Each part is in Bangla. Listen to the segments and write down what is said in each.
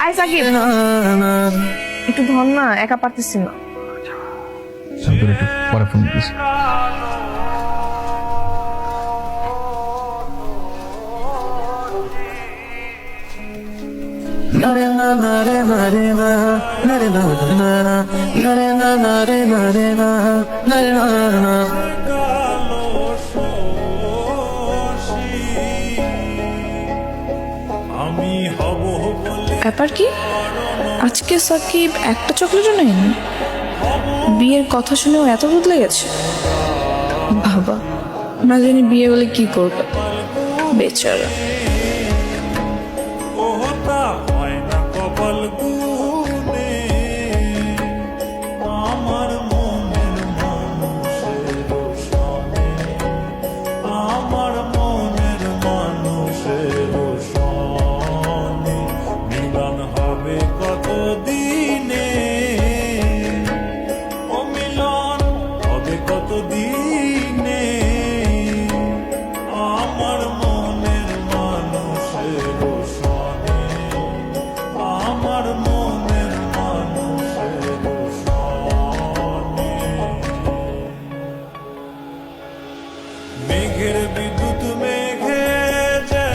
আই সাকিব, একটু ধর না, একা পারতেছি না। একটু পরে ফোন দিস। ব্যাপার কি? আজকে সাকিব একটা চকলেটও নেয়নি। বিয়ের কথা শুনেও এত বদলে গেছে। বাবা, না জানি বিয়ে হলে কি করবে বেচারা।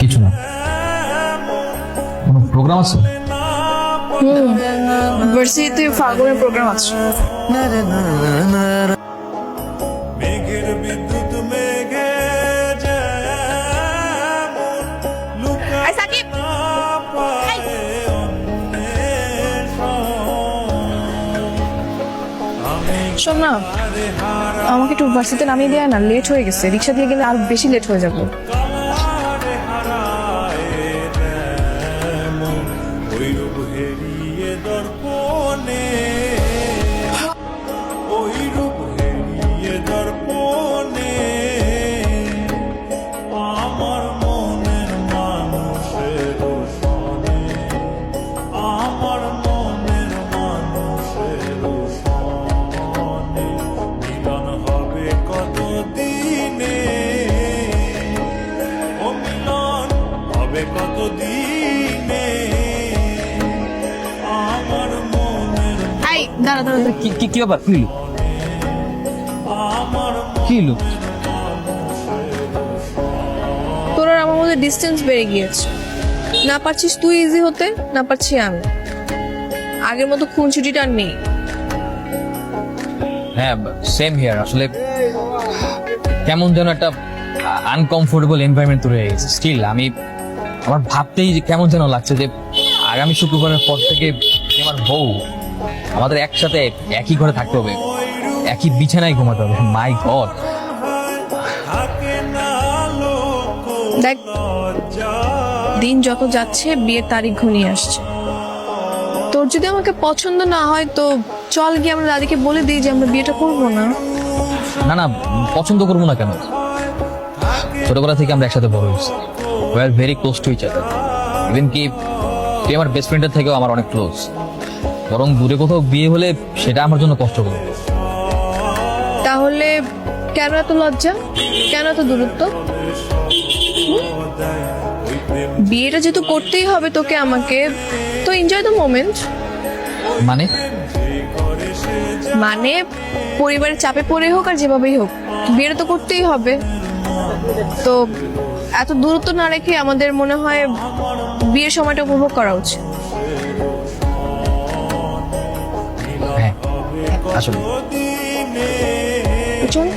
কিছু না, কোনো প্রোগ্রাম আছে? ভার্সিটিতে ফাল্গুনের প্রোগ্রাম আছে। আই সাকিব, শোন না, আমাকে একটু ভার্সিটিতে নামিয়ে দেয় না, লেট হয়ে গেছে। রিক্সা দিয়ে গেলে আর বেশি লেট হয়ে যাবে। দাঁড়া দাঁড়া, কি ব্যাপার? কি হলো? তোর আর আমার মধ্যে ডিস্টেন্স বেড়ে গিয়েছে। না পারছিস তুই ইজি হতে, না পারছি আমি। আগের মতো খুনছুটিটা আর নেই। হ্যাঁ, সেম হিয়ার। আসলে কেমন যেন একটা আনকমফোর্টেবল এনভায়রনমেন্ট তৈরি হয়ে গেছে। স্টিল আমার ভাবতেই কেমন যেন লাগছে যে আগামী শুক্রবারের পর থেকে আমার বউ, আমাদের একসাথে একই ঘরে থাকতে হবে, একই বিছানায় ঘুমাতে হবে। মাই গড। দেখ, দিন যত যাচ্ছে বিয়ের তারিখ ঘনিয়ে আসছে। তোর যদি আমাকে পছন্দ না হয় তো চল গিয়ে আমরা দাদিকে বলে দিই যে আমরা বিয়েটা করবো না। না না, পছন্দ করবো না কেন? ছোটবেলা থেকে আমরা একসাথে বড় হয়েছি। We are very close to each other. Even কি তুই আমার বেস্ট ফ্রেন্ডের থেকেও আমার অনেক ক্লোজ। বরং দূরে কোথাও বিয়ে হলে সেটা আমার জন্য কষ্ট করবে। তাহলে কেন এত লজ্জা, কেন এত দূরত্ব? বিয়েটা যেহেতু করতেই হবে তোকে আমাকে, তো এনজয় দ্য মোমেন্ট। মানে পরিবারের চাপে পড়ে হোক আর যেভাবেই হোক, বিয়েটা তো করতেই হবে। তো এত দূরত্ব না রেখে আমাদের মনে হয় বিয়ের সময়টা উপভোগ করা উচিত। হ্যাঁ আসলে চল।